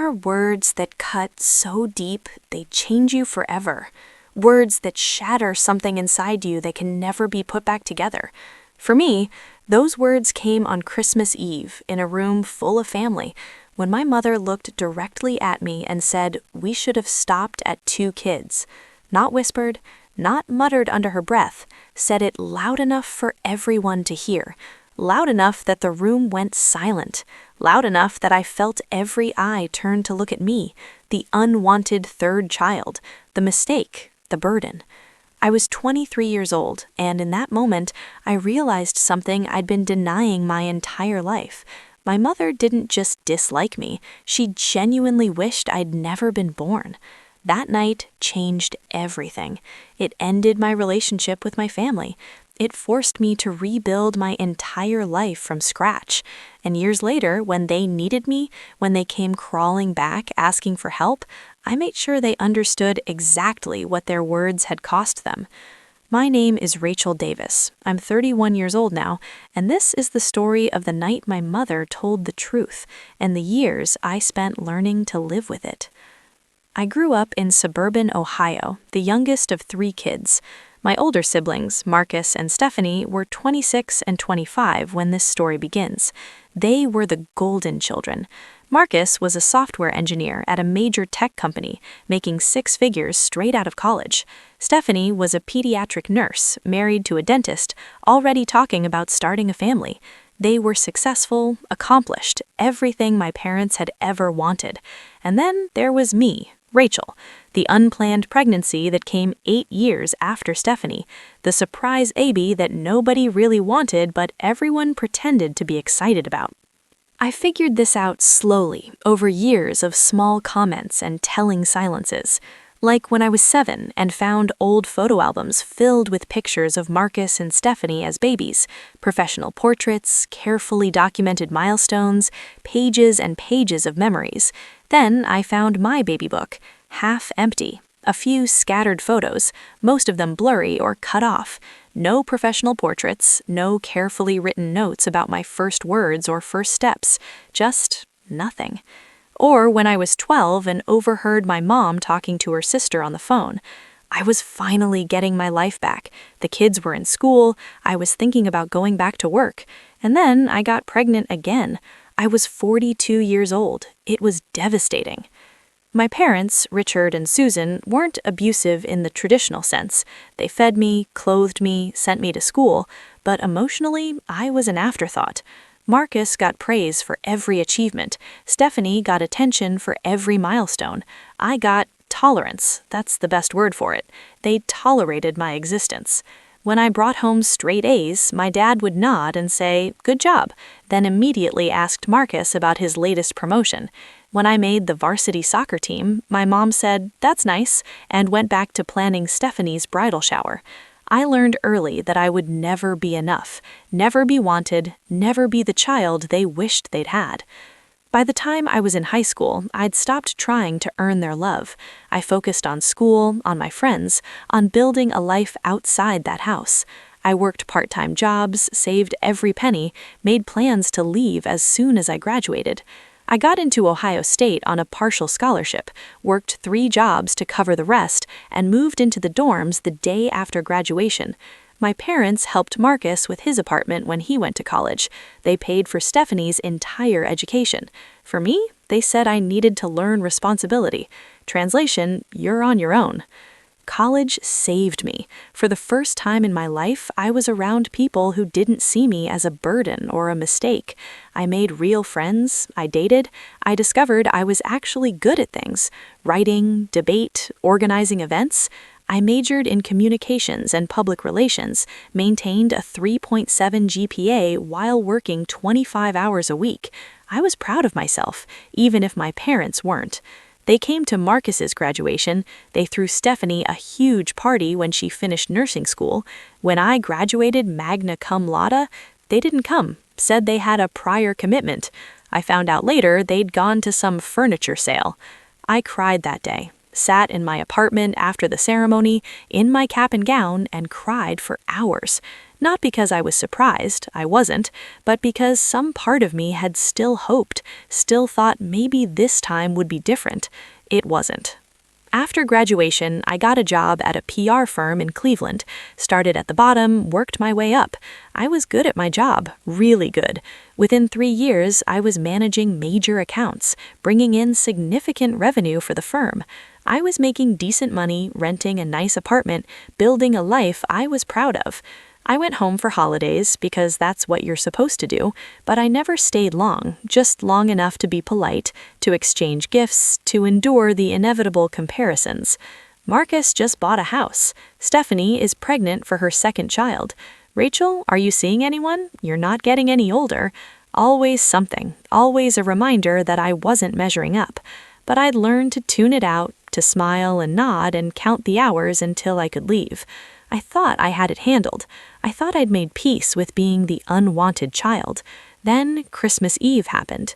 are words that cut so deep they change you forever. Words that shatter something inside you that can never be put back together. For me, those words came on Christmas Eve in a room full of family, when my mother looked directly at me and said we should have stopped at 2 kids. Not whispered, not muttered under her breath, said it loud enough for everyone to hear, loud enough that the room went silent, loud enough that I felt every eye turn to look at me, the unwanted third child, the mistake, the burden. I was 23 years old, and in that moment, I realized something I'd been denying my entire life. My mother didn't just dislike me, she genuinely wished I'd never been born. That night changed everything. It ended my relationship with my family. It forced me to rebuild my entire life from scratch. And years later, when they needed me, when they came crawling back asking for help, I made sure they understood exactly what their words had cost them. My name is Rachel Davis. I'm 31 years old now, and this is the story of the night my mother told the truth and the years I spent learning to live with it. I grew up in suburban Ohio, the youngest of 3 kids. My older siblings, Marcus and Stephanie, were 26 and 25 when this story begins. They were the golden children. Marcus was a software engineer at a major tech company, making 6 figures straight out of college. Stephanie was a pediatric nurse, married to a dentist, already talking about starting a family. They were successful, accomplished, everything my parents had ever wanted. And then there was me, Rachel, the unplanned pregnancy that came 8 years after Stephanie, the surprise baby that nobody really wanted but everyone pretended to be excited about. I figured this out slowly, over years of small comments and telling silences. Like when I was 7 and found old photo albums filled with pictures of Marcus and Stephanie as babies, professional portraits, carefully documented milestones, pages and pages of memories. Then I found my baby book, half empty, a few scattered photos, most of them blurry or cut off. No professional portraits, no carefully written notes about my first words or first steps, just nothing. Or when I was 12 and overheard my mom talking to her sister on the phone. I was finally getting my life back. The kids were in school, I was thinking about going back to work. And then I got pregnant again. I was 42 years old. It was devastating. My parents, Richard and Susan, weren't abusive in the traditional sense. They fed me, clothed me, sent me to school, but emotionally, I was an afterthought. Marcus got praise for every achievement. Stephanie got attention for every milestone. I got tolerance. That's the best word for it. They tolerated my existence. When I brought home straight A's, my dad would nod and say, "Good job," then immediately asked Marcus about his latest promotion. When I made the varsity soccer team, my mom said, "That's nice," and went back to planning Stephanie's bridal shower. I learned early that I would never be enough, never be wanted, never be the child they wished they'd had. By the time I was in high school, I'd stopped trying to earn their love. I focused on school, on my friends, on building a life outside that house. I worked part-time jobs, saved every penny, made plans to leave as soon as I graduated. I got into Ohio State on a partial scholarship, worked 3 jobs to cover the rest, and moved into the dorms the day after graduation. My parents helped Marcus with his apartment when he went to college. They paid for Stephanie's entire education. For me, they said I needed to learn responsibility. Translation, you're on your own. College saved me. For the first time in my life, I was around people who didn't see me as a burden or a mistake. I made real friends, I dated, I discovered I was actually good at things. Writing, debate, organizing events. I majored in communications and public relations, maintained a 3.7 GPA while working 25 hours a week. I was proud of myself, even if my parents weren't. They came to Marcus's graduation. They threw Stephanie a huge party when she finished nursing school. When I graduated magna cum laude, they didn't come, said they had a prior commitment. I found out later they'd gone to some furniture sale. I cried that day, sat in my apartment after the ceremony, in my cap and gown, and cried for hours. Not because I was surprised, I wasn't, but because some part of me had still hoped, still thought maybe this time would be different. It wasn't. After graduation, I got a job at a PR firm in Cleveland. Started at the bottom, worked my way up. I was good at my job, really good. Within 3 years, I was managing major accounts, bringing in significant revenue for the firm. I was making decent money, renting a nice apartment, building a life I was proud of. I went home for holidays because that's what you're supposed to do, but I never stayed long, just long enough to be polite, to exchange gifts, to endure the inevitable comparisons. Marcus just bought a house. Stephanie is pregnant for her second child. Rachel, are you seeing anyone? You're not getting any older. Always something, always a reminder that I wasn't measuring up. But I'd learned to tune it out, to smile and nod and count the hours until I could leave. I thought I had it handled. I thought I'd made peace with being the unwanted child. Then Christmas Eve happened.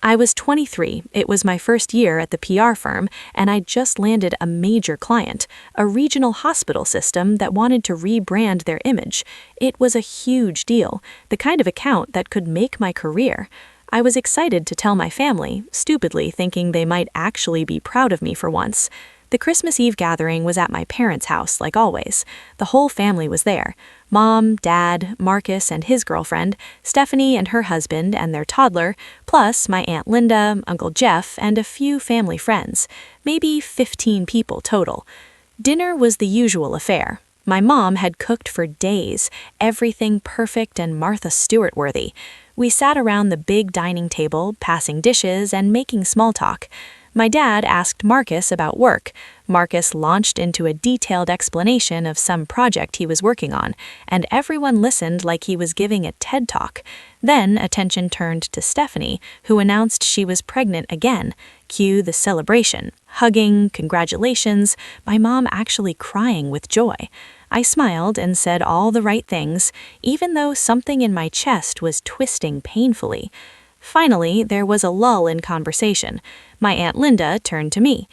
I was 23. It was my first year at the PR firm, and I'd just landed a major client, a regional hospital system that wanted to rebrand their image. It was a huge deal, the kind of account that could make my career. I was excited to tell my family, stupidly thinking they might actually be proud of me for once. The Christmas Eve gathering was at my parents' house, like always. The whole family was there. Mom, Dad, Marcus and his girlfriend, Stephanie and her husband and their toddler, plus my Aunt Linda, Uncle Jeff, and a few family friends. Maybe 15 people total. Dinner was the usual affair. My mom had cooked for days, everything perfect and Martha Stewart-worthy. We sat around the big dining table, passing dishes and making small talk. My dad asked Marcus about work. Marcus launched into a detailed explanation of some project he was working on, and everyone listened like he was giving a TED Talk. Then attention turned to Stephanie, who announced she was pregnant again. Cue the celebration. Hugging, congratulations, my mom actually crying with joy. I smiled and said all the right things, even though something in my chest was twisting painfully. Finally, there was a lull in conversation. My Aunt Linda turned to me.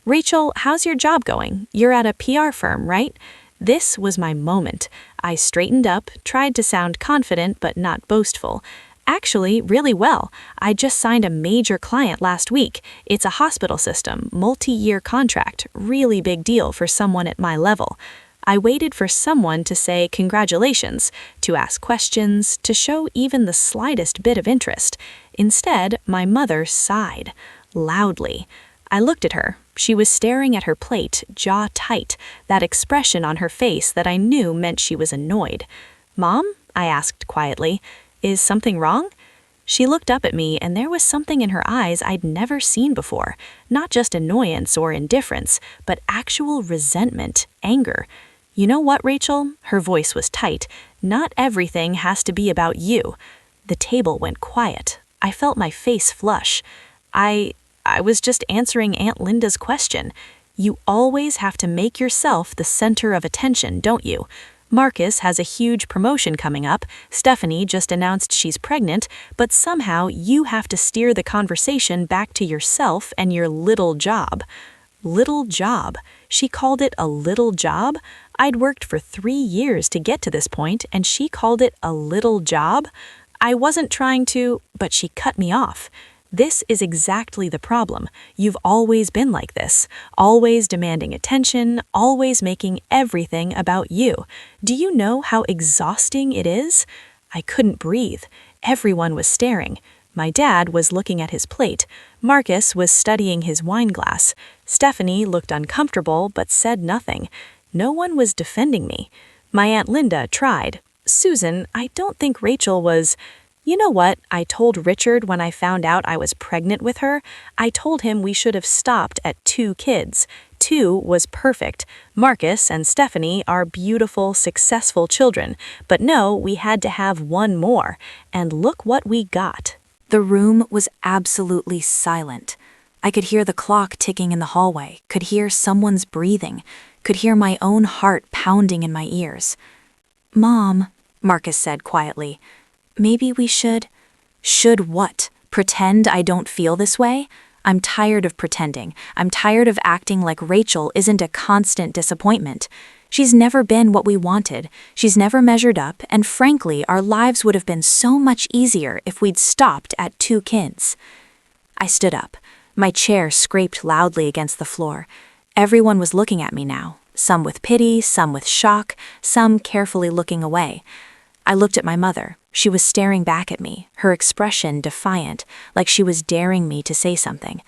Rachel, how's your job going? You're at a PR firm, right? This was my moment. I straightened up, tried to sound confident but not boastful. Actually, really well. I just signed a major client last week. It's a hospital system, multi-year contract, really big deal for someone at my level. I waited for someone to say congratulations, to ask questions, to show even the slightest bit of interest. Instead, my mother sighed, loudly. I looked at her. She was staring at her plate, jaw tight, that expression on her face that I knew meant she was annoyed. Mom? I asked quietly. Is something wrong? She looked up at me, and there was something in her eyes I'd never seen before. Not just annoyance or indifference, but actual resentment, anger. You know what, Rachel? Her voice was tight. Not everything has to be about you. The table went quiet. I felt my face flush. I was just answering Aunt Linda's question. You always have to make yourself the center of attention, don't you? Marcus has a huge promotion coming up. Stephanie just announced she's pregnant, but somehow you have to steer the conversation back to yourself and your little job. Little job. She called it a little job? I'd worked for 3 years to get to this point, and she called it a little job? I wasn't trying to, but she cut me off. This is exactly the problem. You've always been like this, always demanding attention, always making everything about you. Do you know how exhausting it is? I couldn't breathe. Everyone was staring. My dad was looking at his plate. Marcus was studying his wine glass. Stephanie looked uncomfortable but said nothing. No one was defending me. My Aunt Linda tried. Susan, I don't think Rachel was... You know what? I told Richard when I found out I was pregnant with her. I told him we should have stopped at 2 kids. 2 was perfect. Marcus and Stephanie are beautiful, successful children. But no, we had to have 1 more. And look what we got. The room was absolutely silent. I could hear the clock ticking in the hallway, could hear someone's breathing, could hear my own heart pounding in my ears. Mom, Marcus said quietly, maybe we should... Should what? Pretend I don't feel this way? I'm tired of pretending. I'm tired of acting like Rachel isn't a constant disappointment. She's never been what we wanted, she's never measured up, and frankly, our lives would have been so much easier if we'd stopped at 2 kids. I stood up. My chair scraped loudly against the floor. Everyone was looking at me now, some with pity, some with shock, some carefully looking away. I looked at my mother. She was staring back at me, her expression defiant, like she was daring me to say something.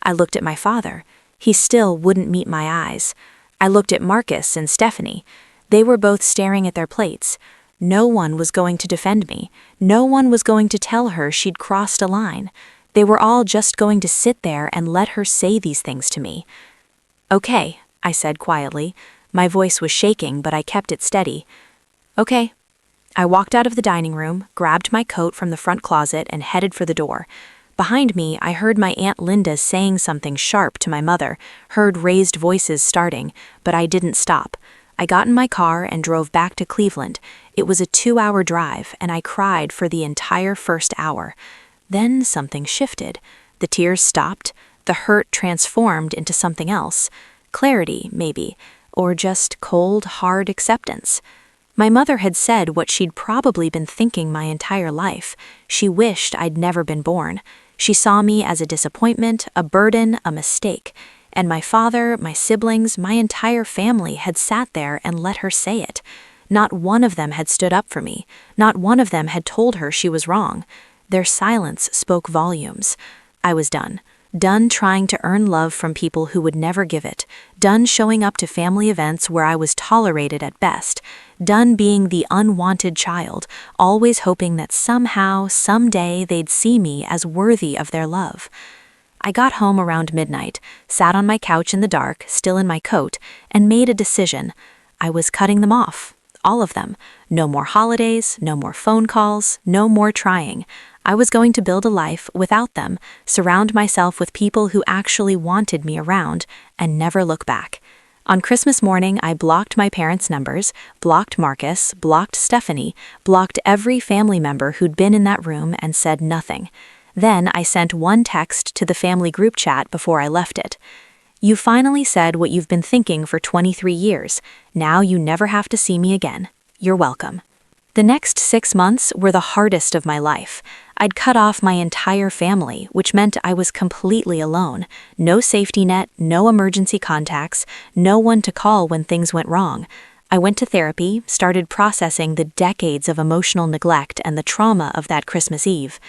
I looked at my father. He still wouldn't meet my eyes. I looked at Marcus and Stephanie. They were both staring at their plates. No one was going to defend me. No one was going to tell her she'd crossed a line. They were all just going to sit there and let her say these things to me. "Okay," I said quietly. My voice was shaking, but I kept it steady. "Okay." I walked out of the dining room, grabbed my coat from the front closet, and headed for the door. Behind me, I heard my Aunt Linda saying something sharp to my mother, heard raised voices starting, but I didn't stop. I got in my car and drove back to Cleveland. It was a 2-hour drive, and I cried for the entire first hour. Then something shifted. The tears stopped. The hurt transformed into something else. Clarity, maybe, or just cold, hard acceptance. My mother had said what she'd probably been thinking my entire life. She wished I'd never been born. She saw me as a disappointment, a burden, a mistake. And my father, my siblings, my entire family had sat there and let her say it. Not one of them had stood up for me. Not one of them had told her she was wrong. Their silence spoke volumes. I was done. Done trying to earn love from people who would never give it. Done showing up to family events where I was tolerated at best. Done being the unwanted child, always hoping that somehow, someday, they'd see me as worthy of their love. I got home around midnight, sat on my couch in the dark, still in my coat, and made a decision. I was cutting them off. All of them. No more holidays, no more phone calls, no more trying. I was going to build a life without them, surround myself with people who actually wanted me around, and never look back. On Christmas morning, I blocked my parents' numbers, blocked Marcus, blocked Stephanie, blocked every family member who'd been in that room and said nothing. Then I sent one text to the family group chat before I left it. "You finally said what you've been thinking for 23 years. Now you never have to see me again. You're welcome." The next 6 months were the hardest of my life. I'd cut off my entire family, which meant I was completely alone. No safety net, no emergency contacts, no one to call when things went wrong. I went to therapy, started processing the decades of emotional neglect and the trauma of that Christmas Eve.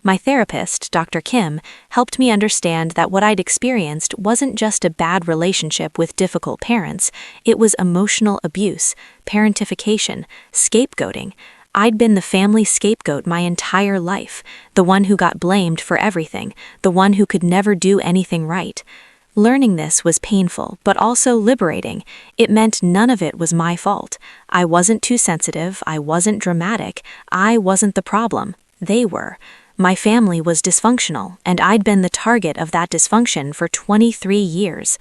My therapist, Dr. Kim, helped me understand that what I'd experienced wasn't just a bad relationship with difficult parents, it was emotional abuse, parentification, scapegoating. I'd been the family scapegoat my entire life, the one who got blamed for everything, the one who could never do anything right. Learning this was painful, but also liberating. It meant none of it was my fault. I wasn't too sensitive, I wasn't dramatic, I wasn't the problem. They were. My family was dysfunctional, and I'd been the target of that dysfunction for 23 years.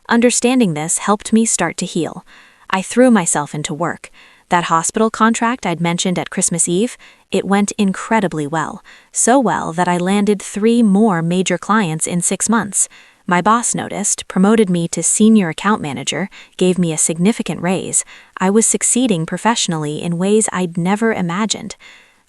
Understanding this helped me start to heal. I threw myself into work. That hospital contract I'd mentioned at Christmas Eve, it went incredibly well. So well that I landed 3 more major clients in 6 months. My boss noticed, promoted me to senior account manager, gave me a significant raise. I was succeeding professionally in ways I'd never imagined.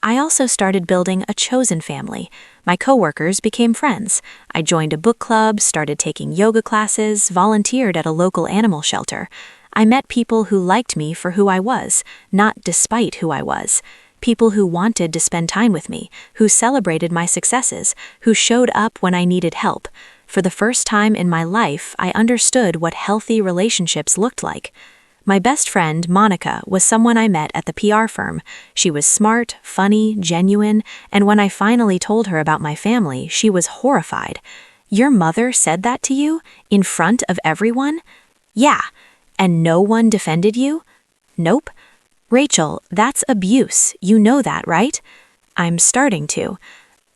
I also started building a chosen family. My coworkers became friends. I joined a book club, started taking yoga classes, volunteered at a local animal shelter. I met people who liked me for who I was, not despite who I was. People who wanted to spend time with me, who celebrated my successes, who showed up when I needed help. For the first time in my life, I understood what healthy relationships looked like. My best friend, Monica, was someone I met at the PR firm. She was smart, funny, genuine, and when I finally told her about my family, she was horrified. "Your mother said that to you? In front of everyone?" "Yeah." "And no one defended you?" "Nope." "Rachel, that's abuse. You know that, right?" "I'm starting to."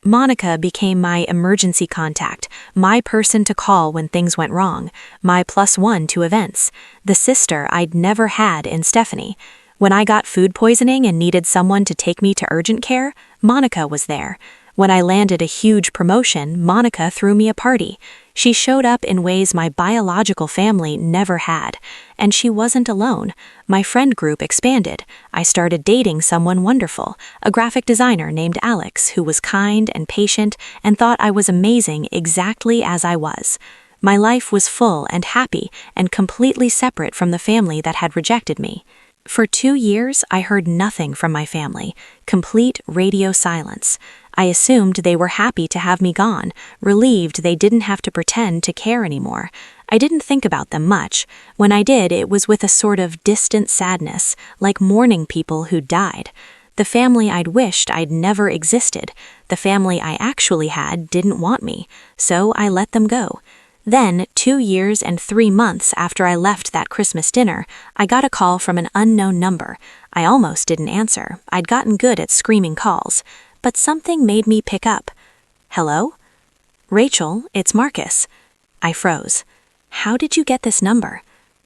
Monica became my emergency contact, my person to call when things went wrong, my +1 to events, the sister I'd never had in Stephanie. When I got food poisoning and needed someone to take me to urgent care, Monica was there. When I landed a huge promotion, Monica threw me a party. She showed up in ways my biological family never had. And she wasn't alone. My friend group expanded. I started dating someone wonderful, a graphic designer named Alex, who was kind and patient and thought I was amazing exactly as I was. My life was full and happy and completely separate from the family that had rejected me. For 2 years, I heard nothing from my family, complete radio silence. I assumed they were happy to have me gone, relieved they didn't have to pretend to care anymore. I didn't think about them much. When I did, it was with a sort of distant sadness, like mourning people who died. The family I'd wished I'd never existed, the family I actually had, didn't want me, so I let them go. Then, 2 years and 3 months after I left that Christmas dinner, I got a call from an unknown number. I almost didn't answer. I'd gotten good at screaming calls. But something made me pick up. Hello? Rachel, it's Marcus. I froze. How did you get this number?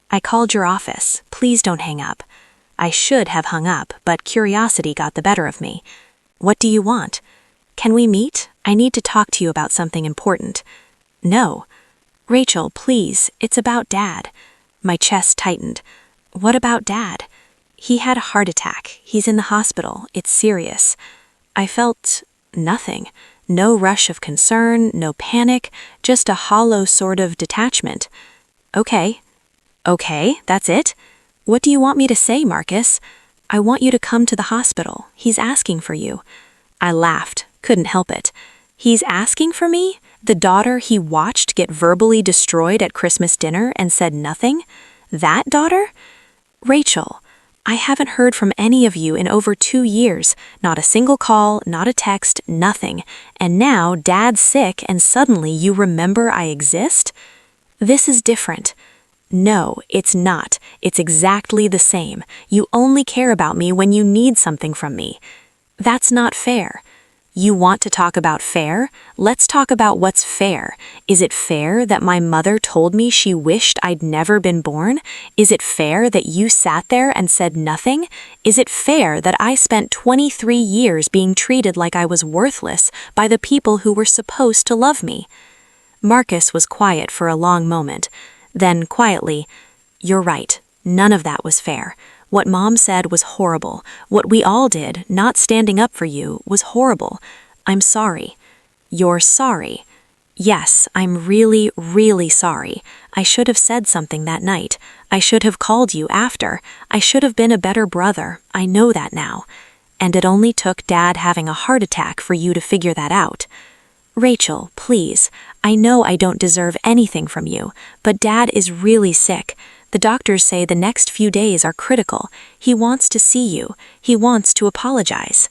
I called your office. Please don't hang up. I should have hung up, but curiosity got the better of me. What do you want? Can we meet? I need to talk to you about something important. No. Rachel, please, it's about Dad. My chest tightened. What about Dad? He had a heart attack. He's in the hospital. It's serious. I felt nothing. No rush of concern, no panic, just a hollow sort of detachment. Okay, that's it? What do you want me to say, Marcus? I want you to come to the hospital. He's asking for you. I laughed, couldn't help it. He's asking for me? The daughter he watched get verbally destroyed at Christmas dinner and said nothing? That daughter? Rachel, I haven't heard from any of you in over 2 years. Not a single call, not a text, nothing. And now Dad's sick and suddenly you remember I exist? This is different. No, it's not. It's exactly the same. You only care about me when you need something from me. That's not fair. You want to talk about fair? Let's talk about what's fair. Is it fair that my mother told me she wished I'd never been born? Is it fair that you sat there and said nothing? Is it fair that I spent 23 years being treated like I was worthless by the people who were supposed to love me? Marcus was quiet for a long moment. Then, quietly, "You're right. None of that was fair. What Mom said was horrible. What we all did, not standing up for you, was horrible. I'm sorry." "You're sorry?" "Yes, I'm really, really sorry. I should have said something that night. I should have called you after. I should have been a better brother. I know that now. And it only took Dad having a heart attack for you to figure that out." "Rachel, please. I know I don't deserve anything from you, but Dad is really sick. The doctors say the next few days are critical. He wants to see you. He wants to apologize."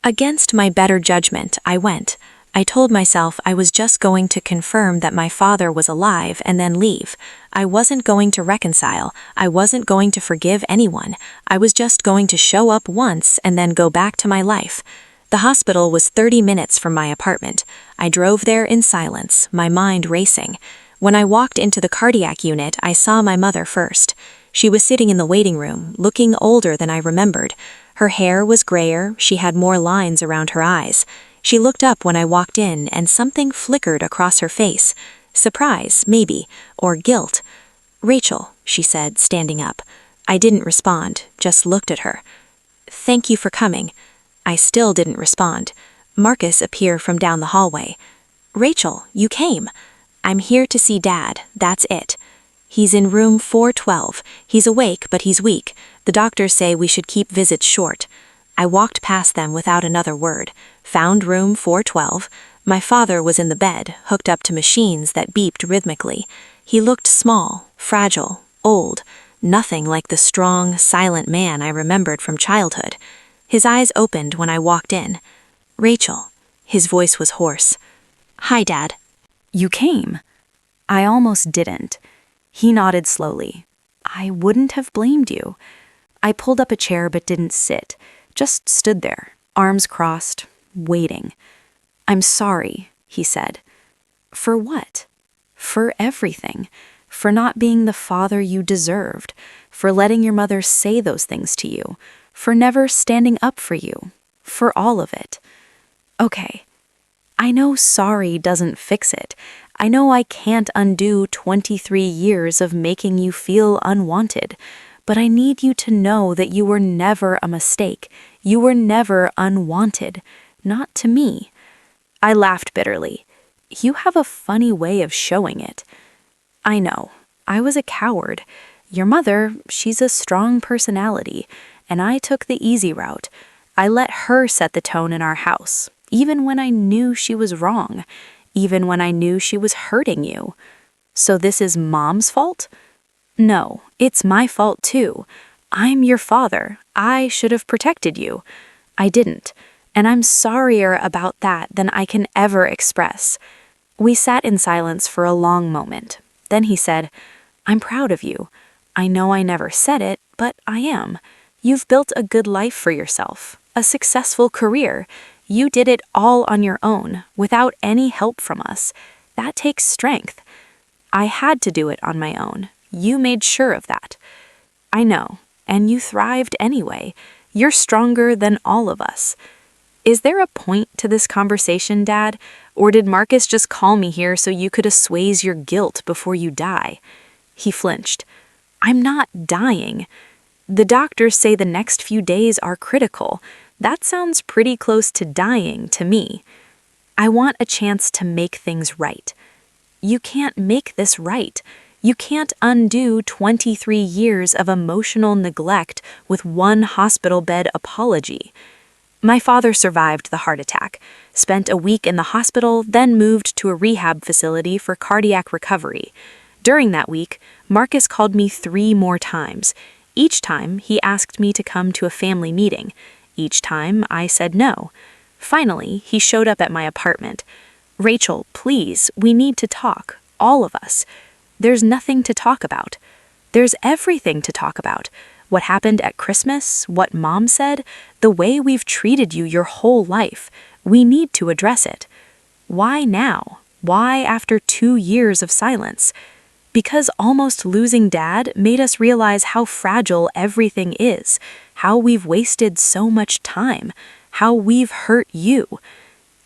Against my better judgment, I went. I told myself I was just going to confirm that my father was alive and then leave. I wasn't going to reconcile. I wasn't going to forgive anyone. I was just going to show up once and then go back to my life. The hospital was 30 minutes from my apartment. I drove there in silence, my mind racing. When I walked into the cardiac unit, I saw my mother first. She was sitting in the waiting room, looking older than I remembered. Her hair was grayer, she had more lines around her eyes. She looked up when I walked in, and something flickered across her face. Surprise, maybe, or guilt. "Rachel," she said, standing up. I didn't respond, just looked at her. "Thank you for coming." I still didn't respond. Marcus appeared from down the hallway. "Rachel, you came." "I'm here to see Dad, that's it." "He's in room 412. He's awake, but he's weak. The doctors say we should keep visits short." I walked past them without another word, found room 412. My father was in the bed, hooked up to machines that beeped rhythmically. He looked small, fragile, old, nothing like the strong, silent man I remembered from childhood. His eyes opened when I walked in. "Rachel." His voice was hoarse. "Hi, Dad." You came. I almost didn't. He nodded slowly. I wouldn't have blamed you. I pulled up a chair but didn't sit, just stood there, arms crossed, waiting. "I'm sorry," he said. "For what?" "For everything. For not being the father you deserved. For letting your mother say those things to you. For never standing up for you. For all of it." "Okay." I know sorry doesn't fix it. I know I can't undo 23 years of making you feel unwanted. But I need you to know that you were never a mistake. You were never unwanted. Not to me. I laughed bitterly. You have a funny way of showing it. I know. I was a coward. Your mother, she's a strong personality, and I took the easy route. I let her set the tone in our house, even when I knew she was wrong, even when I knew she was hurting you. So this is Mom's fault? No, it's my fault too. I'm your father. I should have protected you. I didn't, and I'm sorrier about that than I can ever express. We sat in silence for a long moment. Then he said, I'm proud of you. I know I never said it, but I am. You've built a good life for yourself, a successful career. You did it all on your own, without any help from us. That takes strength. I had to do it on my own. You made sure of that. I know, and you thrived anyway. You're stronger than all of us. Is there a point to this conversation, Dad? Or did Marcus just call me here so you could assuage your guilt before you die? He flinched. I'm not dying. The doctors say the next few days are critical. That sounds pretty close to dying to me. I want a chance to make things right. You can't make this right. You can't undo 23 years of emotional neglect with one hospital bed apology. My father survived the heart attack, spent a week in the hospital, then moved to a rehab facility for cardiac recovery. During that week, Marcus called me 3 more times. Each time, he asked me to come to a family meeting. Each time, I said no. Finally, he showed up at my apartment. Rachel, please, we need to talk, all of us. There's nothing to talk about. There's everything to talk about. What happened at Christmas, what Mom said, the way we've treated you your whole life. We need to address it. Why now? Why after 2 years of silence? Because almost losing Dad made us realize how fragile everything is, how we've wasted so much time, how we've hurt you.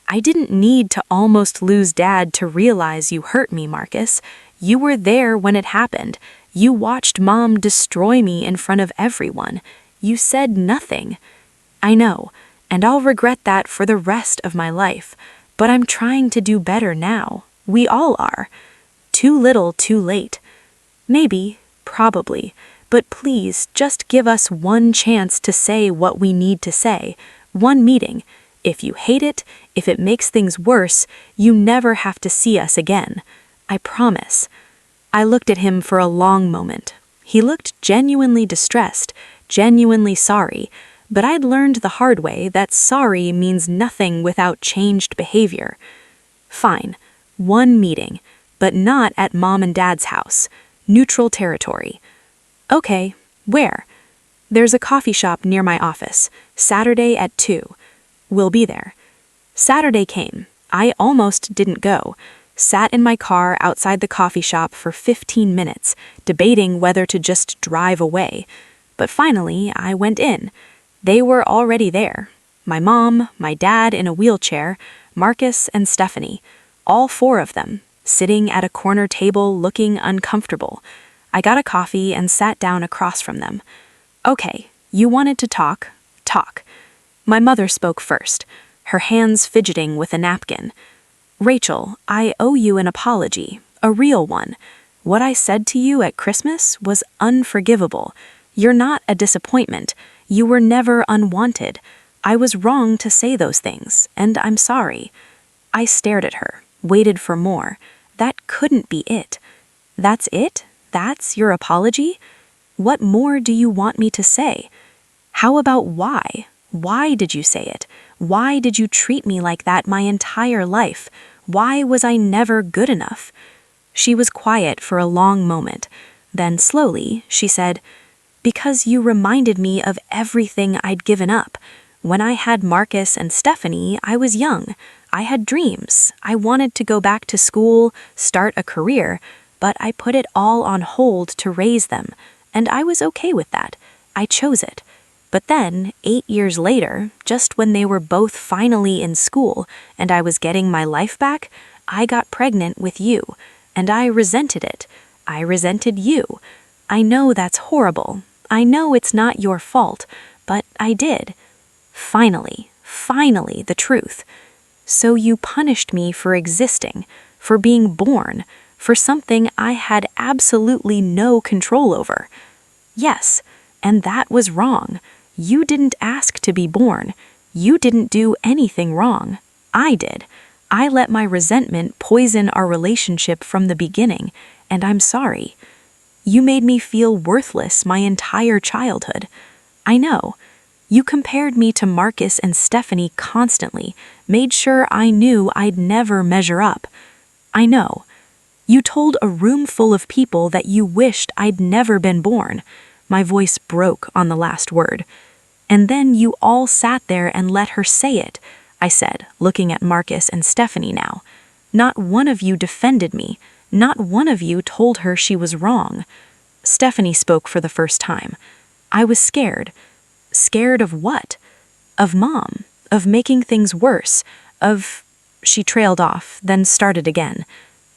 I didn't need to almost lose Dad to realize you hurt me, Marcus. You were there when it happened. You watched Mom destroy me in front of everyone. You said nothing. I know, and I'll regret that for the rest of my life. But I'm trying to do better now. We all are. Too little, too late. Maybe, probably, but please just give us one chance to say what we need to say. One meeting. If you hate it, if it makes things worse, you never have to see us again. I promise. I looked at him for a long moment. He looked genuinely distressed, genuinely sorry, but I'd learned the hard way that sorry means nothing without changed behavior. Fine, one meeting, but not at Mom and Dad's house. Neutral territory. Okay, where? There's a coffee shop near my office, Saturday at 2. We'll be there. Saturday came. I almost didn't go. Sat in my car outside the coffee shop for 15 minutes, debating whether to just drive away. But finally, I went in. They were already there. My mom, my dad in a wheelchair, Marcus and Stephanie. All 4 of them, sitting at a corner table looking uncomfortable. I got a coffee and sat down across from them. Okay, you wanted to talk. Talk. My mother spoke first, her hands fidgeting with a napkin. Rachel, I owe you an apology, a real one. What I said to you at Christmas was unforgivable. You're not a disappointment. You were never unwanted. I was wrong to say those things, and I'm sorry. I stared at her, waited for more. That couldn't be it. That's it? That's your apology? What more do you want me to say? How about why? Why did you say it? Why did you treat me like that my entire life? Why was I never good enough? She was quiet for a long moment. Then slowly, she said, because you reminded me of everything I'd given up. When I had Marcus and Stephanie, I was young. I had dreams. I wanted to go back to school, start a career, but I put it all on hold to raise them, and I was okay with that. I chose it. But then, 8 years later, just when they were both finally in school and I was getting my life back, I got pregnant with you, and I resented it. I resented you. I know that's horrible. I know it's not your fault, but I did. Finally, the truth. So you punished me for existing, for being born, for something I had absolutely no control over. Yes, and that was wrong. You didn't ask to be born. You didn't do anything wrong. I did. I let my resentment poison our relationship from the beginning, and I'm sorry. You made me feel worthless my entire childhood. I know. You compared me to Marcus and Stephanie constantly, made sure I knew I'd never measure up. I know. You told a room full of people that you wished I'd never been born. My voice broke on the last word. And then you all sat there and let her say it, I said, looking at Marcus and Stephanie now. Not one of you defended me. Not one of you told her she was wrong. Stephanie spoke for the first time. I was scared. Scared of what? Of Mom. Of making things worse. Of... She trailed off, then started again.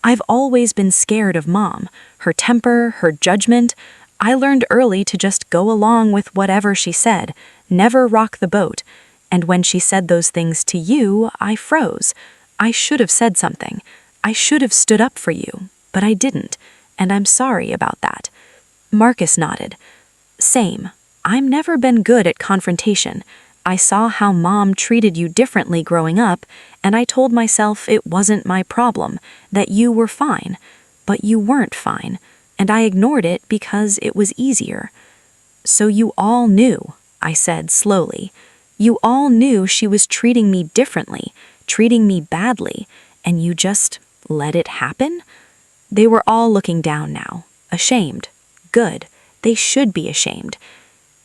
I've always been scared of Mom. Her temper, her judgment. I learned early to just go along with whatever she said, never rock the boat. And when she said those things to you, I froze. I should have said something. I should have stood up for you, but I didn't, and I'm sorry about that. Marcus nodded. Same. I've never been good at confrontation. I saw how Mom treated you differently growing up, and I told myself it wasn't my problem, that you were fine. But you weren't fine, and I ignored it because it was easier. So you all knew, I said slowly. You all knew she was treating me differently, treating me badly, and you just let it happen? They were all looking down now, ashamed. Good. They should be ashamed.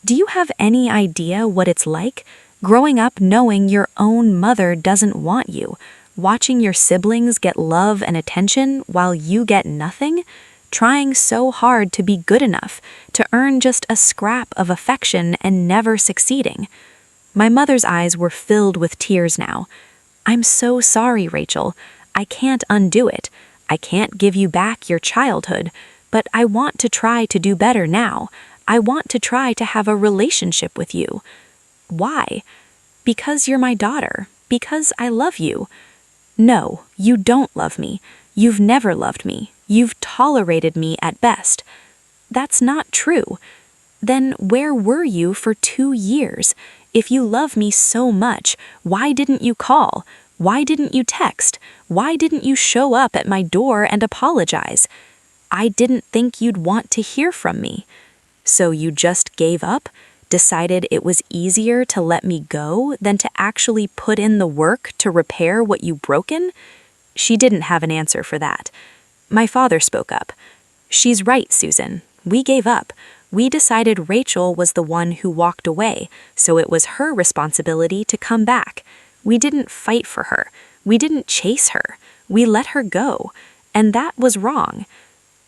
Do you have any idea what it's like, growing up knowing your own mother doesn't want you, watching your siblings get love and attention while you get nothing, trying so hard to be good enough, to earn just a scrap of affection and never succeeding? My mother's eyes were filled with tears now. I'm so sorry, Rachel. I can't undo it. I can't give you back your childhood, but I want to try to do better now. I want to try to have a relationship with you. Why? Because you're my daughter. Because I love you. No, you don't love me. You've never loved me. You've tolerated me at best. That's not true. Then where were you for 2 years? If you love me so much, why didn't you call? Why didn't you text? Why didn't you show up at my door and apologize? I didn't think you'd want to hear from me. So you just gave up? Decided it was easier to let me go than to actually put in the work to repair what you broken? She didn't have an answer for that. My father spoke up. She's right, Susan. We gave up. We decided Rachel was the one who walked away, so it was her responsibility to come back. We didn't fight for her. We didn't chase her. We let her go. And that was wrong.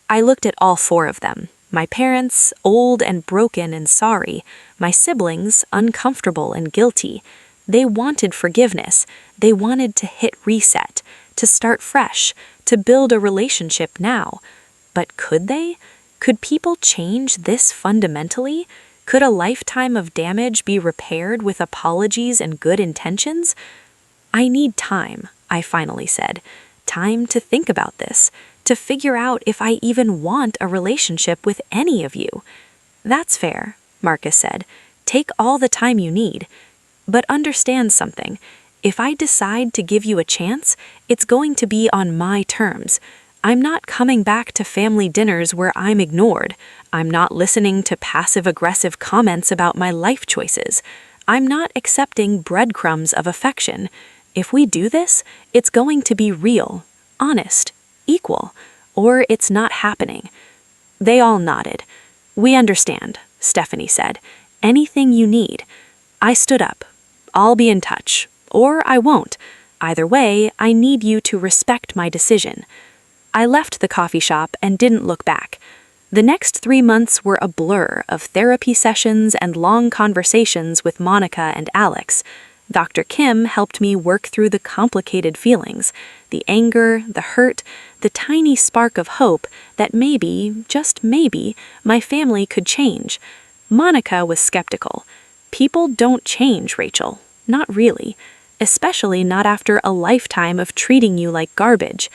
I looked at all 4 of them. My parents, old and broken and sorry. My siblings, uncomfortable and guilty. They wanted forgiveness. They wanted to hit reset, to start fresh, to build a relationship now. But could they? Could people change this fundamentally? Could a lifetime of damage be repaired with apologies and good intentions? I need time, I finally said. Time to think about this, to figure out if I even want a relationship with any of you. That's fair, Marcus said. Take all the time you need. But understand something. If I decide to give you a chance, it's going to be on my terms. I'm not coming back to family dinners where I'm ignored. I'm not listening to passive-aggressive comments about my life choices. I'm not accepting breadcrumbs of affection. If we do this, it's going to be real, honest, equal, or it's not happening. They all nodded. We understand, Stephanie said. Anything you need. I stood up. I'll be in touch, or I won't. Either way, I need you to respect my decision. I left the coffee shop and didn't look back. The next 3 months were a blur of therapy sessions and long conversations with Monica and Alex. Dr. Kim helped me work through the complicated feelings, the anger, the hurt, the tiny spark of hope that maybe, just maybe, my family could change. Monica was skeptical. People don't change, Rachel. Not really. Especially not after a lifetime of treating you like garbage.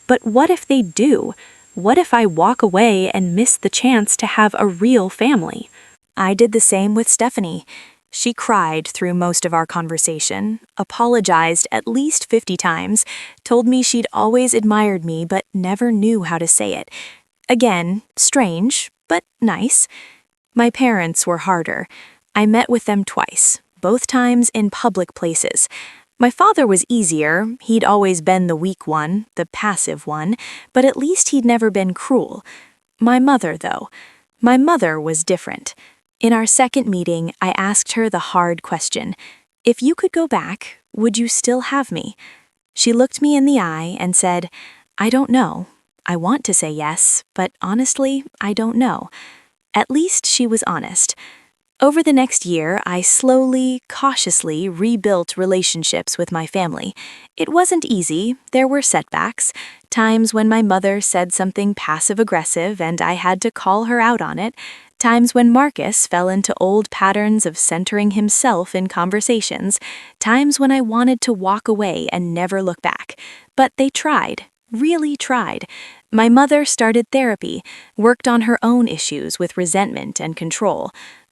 But what if they do? What if I walk away and miss the chance to have a real family? I did the same with Stephanie. She cried through most of our conversation, apologized at least 50 times, told me she'd always admired me but never knew how to say it. Again, strange, but nice. My parents were harder. I met with them twice, both times in public places. My father was easier. He'd always been the weak one, the passive one, but at least he'd never been cruel. My mother, though. My mother was different. In our second meeting, I asked her the hard question. If you could go back, would you still have me? She looked me in the eye and said, I don't know. I want to say yes, but honestly, I don't know. At least she was honest. Over the next year, I slowly, cautiously rebuilt relationships with my family. It wasn't easy. There were setbacks, times when my mother said something passive-aggressive and I had to call her out on it, times when Marcus fell into old patterns of centering himself in conversations, times when I wanted to walk away and never look back. But they tried, really tried. My mother started therapy, worked on her own issues with resentment and control.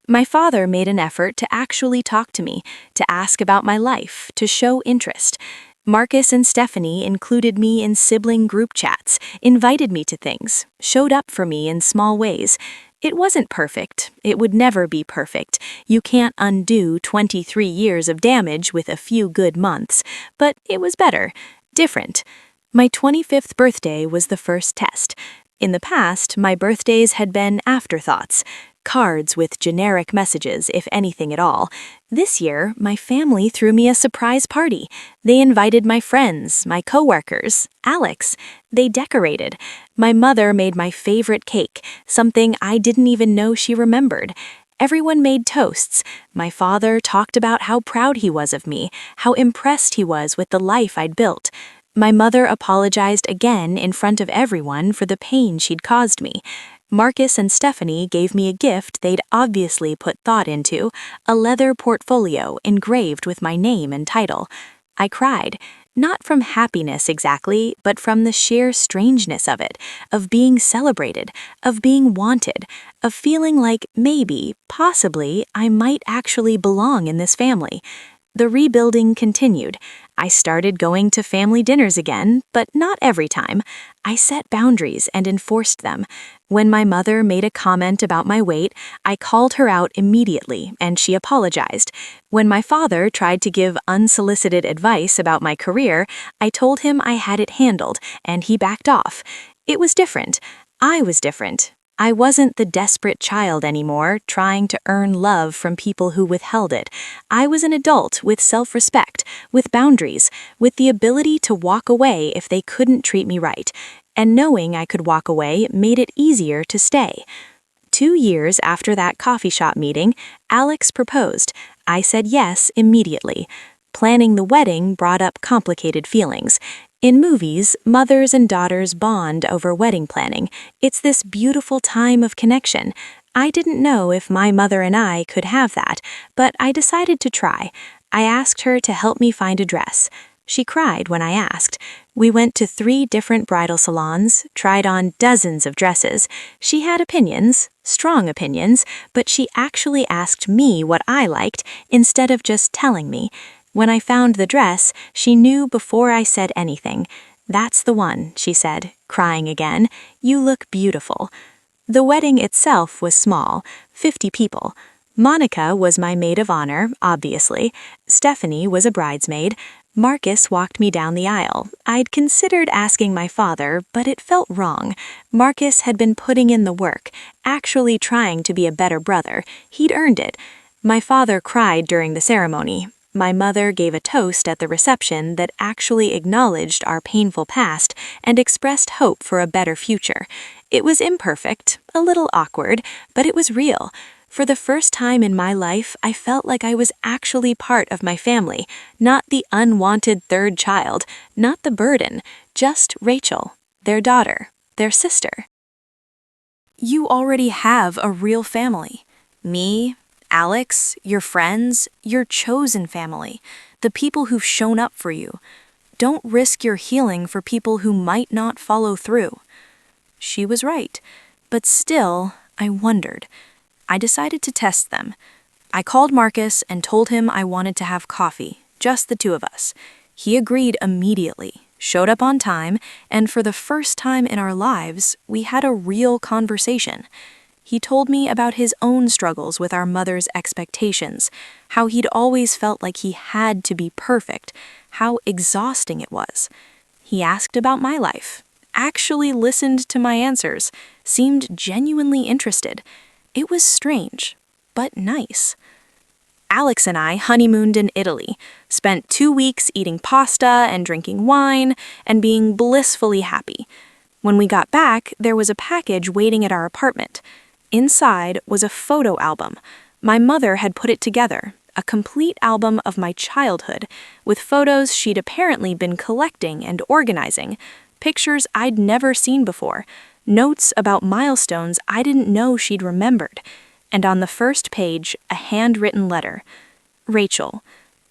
My father made an effort to actually talk to me, to ask about my life, to show interest. Marcus and Stephanie included me in sibling group chats, invited me to things, showed up for me in small ways. It wasn't perfect. It would never be perfect. You can't undo 23 years of damage with a few good months. But it was better. Different. My 25th birthday was the first test. In the past, my birthdays had been afterthoughts. Cards with generic messages, if anything at all. This year, my family threw me a surprise party. They invited my friends, my coworkers, Alex. They decorated. My mother made my favorite cake, something I didn't even know she remembered. Everyone made toasts. My father talked about how proud he was of me, how impressed he was with the life I'd built. My mother apologized again in front of everyone for the pain she'd caused me. Marcus and Stephanie gave me a gift they'd obviously put thought into, a leather portfolio engraved with my name and title. I cried, not from happiness exactly, but from the sheer strangeness of it, of being celebrated, of being wanted, of feeling like maybe, possibly, I might actually belong in this family. The rebuilding continued. I started going to family dinners again, but not every time. I set boundaries and enforced them. When my mother made a comment about my weight, I called her out immediately, and she apologized. When my father tried to give unsolicited advice about my career, I told him I had it handled, and he backed off. It was different. I was different. I wasn't the desperate child anymore, trying to earn love from people who withheld it. I was an adult with self-respect, with boundaries, with the ability to walk away if they couldn't treat me right. And knowing I could walk away made it easier to stay. 2 years after that coffee shop meeting, Alex proposed. I said yes immediately. Planning the wedding brought up complicated feelings. In movies, mothers and daughters bond over wedding planning. It's this beautiful time of connection. I didn't know if my mother and I could have that, but I decided to try. I asked her to help me find a dress. She cried when I asked. We went to 3 different bridal salons, tried on dozens of dresses. She had opinions, strong opinions, but she actually asked me what I liked instead of just telling me. When I found the dress, she knew before I said anything. That's the one, she said, crying again. You look beautiful. The wedding itself was small, 50 people. Monica was my maid of honor, obviously. Stephanie was a bridesmaid. Marcus walked me down the aisle. I'd considered asking my father, but it felt wrong. Marcus had been putting in the work, actually trying to be a better brother. He'd earned it. My father cried during the ceremony. My mother gave a toast at the reception that actually acknowledged our painful past and expressed hope for a better future. It was imperfect, a little awkward, but it was real. For the first time in my life, I felt like I was actually part of my family, not the unwanted third child, not the burden, just Rachel, their daughter, their sister. You already have a real family. Me, Alex, your friends, your chosen family, the people who've shown up for you. Don't risk your healing for people who might not follow through. She was right, but still, I wondered. I decided to test them. I called Marcus and told him I wanted to have coffee, just the two of us. He agreed immediately, showed up on time, and for the first time in our lives, we had a real conversation. He told me about his own struggles with our mother's expectations, how he'd always felt like he had to be perfect, how exhausting it was. He asked about my life, actually listened to my answers, seemed genuinely interested. It was strange, but nice. Alex and I honeymooned in Italy, spent 2 weeks eating pasta and drinking wine, and being blissfully happy. When we got back, there was a package waiting at our apartment. Inside was a photo album. My mother had put it together, a complete album of my childhood, with photos she'd apparently been collecting and organizing, pictures I'd never seen before, notes about milestones I didn't know she'd remembered, and on the first page, a handwritten letter. Rachel,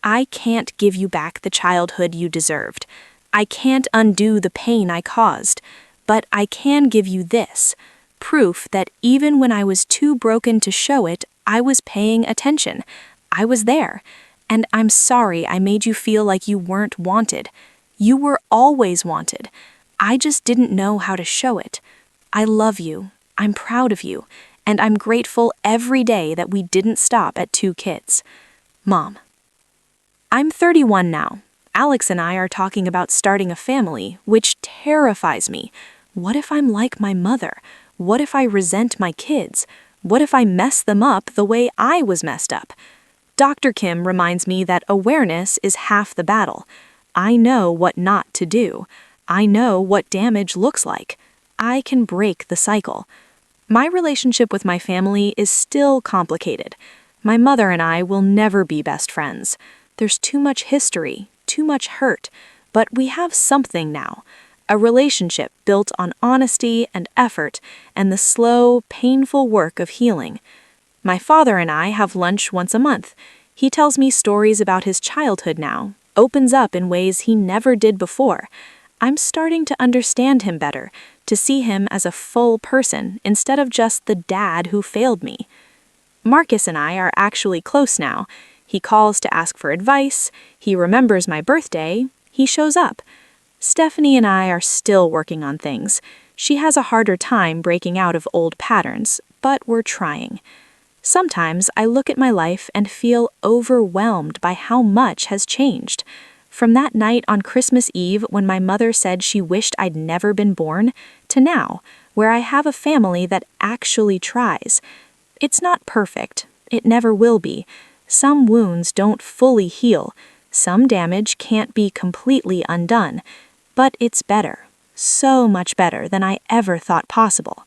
I can't give you back the childhood you deserved. I can't undo the pain I caused, but I can give you this, proof that even when I was too broken to show it, I was paying attention. I was there, and I'm sorry I made you feel like you weren't wanted. You were always wanted. I just didn't know how to show it. I love you, I'm proud of you, and I'm grateful every day that we didn't stop at 2 kids. Mom. I'm 31 now. Alex and I are talking about starting a family, which terrifies me. What if I'm like my mother? What if I resent my kids? What if I mess them up the way I was messed up? Dr. Kim reminds me that awareness is half the battle. I know what not to do. I know what damage looks like. I can break the cycle. My relationship with my family is still complicated. My mother and I will never be best friends. There's too much history, too much hurt, but we have something now. A relationship built on honesty and effort and the slow, painful work of healing. My father and I have lunch once a month. He tells me stories about his childhood now, opens up in ways he never did before. I'm starting to understand him better, to see him as a full person instead of just the dad who failed me. Marcus and I are actually close now. He calls to ask for advice, he remembers my birthday, he shows up. Stephanie and I are still working on things. She has a harder time breaking out of old patterns, but we're trying. Sometimes I look at my life and feel overwhelmed by how much has changed. From that night on Christmas Eve when my mother said she wished I'd never been born, to now, where I have a family that actually tries. It's not perfect. It never will be. Some wounds don't fully heal. Some damage can't be completely undone. But it's better. So much better than I ever thought possible.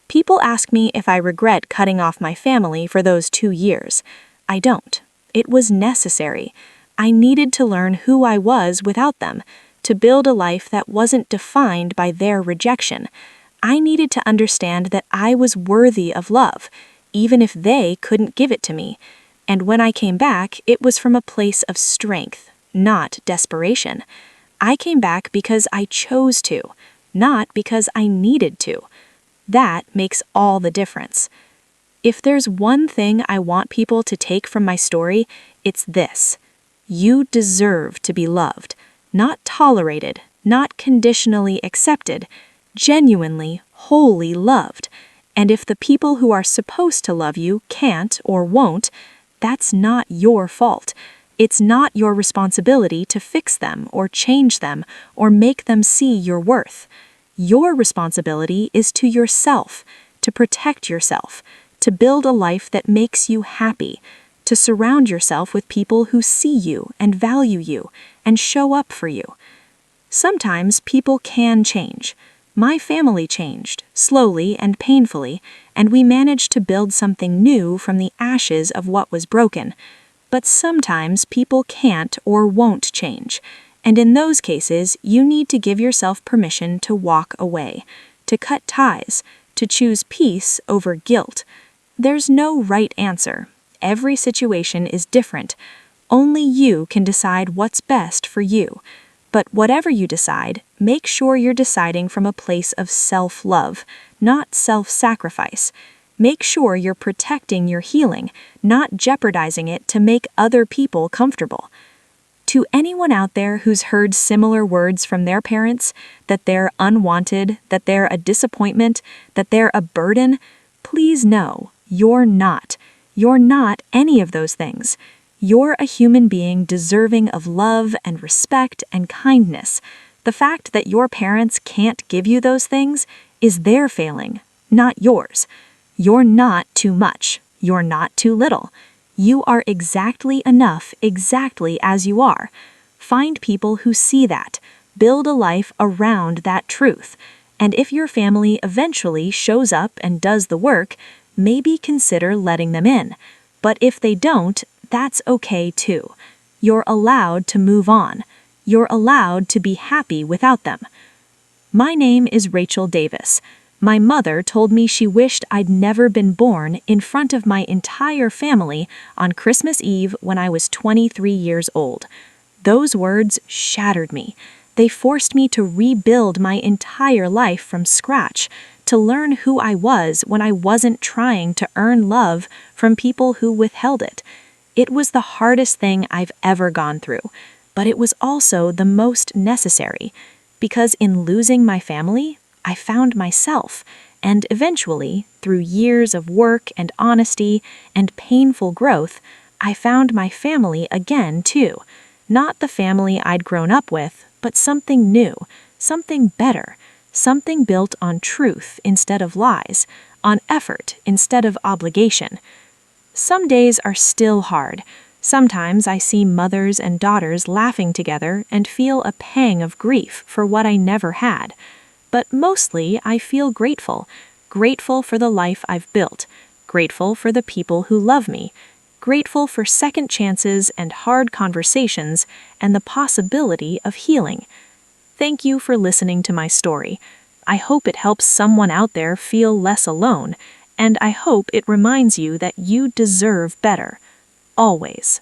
People ask me if I regret cutting off my family for those 2 years. I don't. It was necessary. I needed to learn who I was without them, to build a life that wasn't defined by their rejection. I needed to understand that I was worthy of love, even if they couldn't give it to me. And when I came back, it was from a place of strength, not desperation. I came back because I chose to, not because I needed to. That makes all the difference. If there's one thing I want people to take from my story, it's this. You deserve to be loved, not tolerated, not conditionally accepted, genuinely, wholly loved. And if the people who are supposed to love you can't or won't, that's not your fault. It's not your responsibility to fix them or change them or make them see your worth. Your responsibility is to yourself, to protect yourself, to build a life that makes you happy, to surround yourself with people who see you and value you and show up for you. Sometimes people can change. My family changed, slowly and painfully, and we managed to build something new from the ashes of what was broken. But sometimes people can't or won't change, and in those cases, you need to give yourself permission to walk away, to cut ties, to choose peace over guilt. There's no right answer. Every situation is different. Only you can decide what's best for you. But whatever you decide, make sure you're deciding from a place of self-love, not self-sacrifice. Make sure you're protecting your healing, not jeopardizing it to make other people comfortable. To anyone out there who's heard similar words from their parents, that they're unwanted, that they're a disappointment, that they're a burden, please know, you're not. You're not any of those things. You're a human being deserving of love and respect and kindness. The fact that your parents can't give you those things is their failing, not yours. You're not too much. You're not too little. You are exactly enough, exactly as you are. Find people who see that. Build a life around that truth. And if your family eventually shows up and does the work, maybe consider letting them in. But if they don't, that's okay too. You're allowed to move on. You're allowed to be happy without them. My name is Rachel Davis. My mother told me she wished I'd never been born in front of my entire family on Christmas Eve when I was 23 years old. Those words shattered me. They forced me to rebuild my entire life from scratch, to learn who I was when I wasn't trying to earn love from people who withheld it. It was the hardest thing I've ever gone through, but it was also the most necessary, because in losing my family, I found myself, and eventually, through years of work and honesty and painful growth, I found my family again too. Not the family I'd grown up with, but something new, something better, something built on truth instead of lies, on effort instead of obligation. Some days are still hard. Sometimes I see mothers and daughters laughing together and feel a pang of grief for what I never had. But mostly I feel grateful. Grateful for the life I've built. Grateful for the people who love me. Grateful for second chances and hard conversations and the possibility of healing. Thank you for listening to my story. I hope it helps someone out there feel less alone, and I hope it reminds you that you deserve better. Always.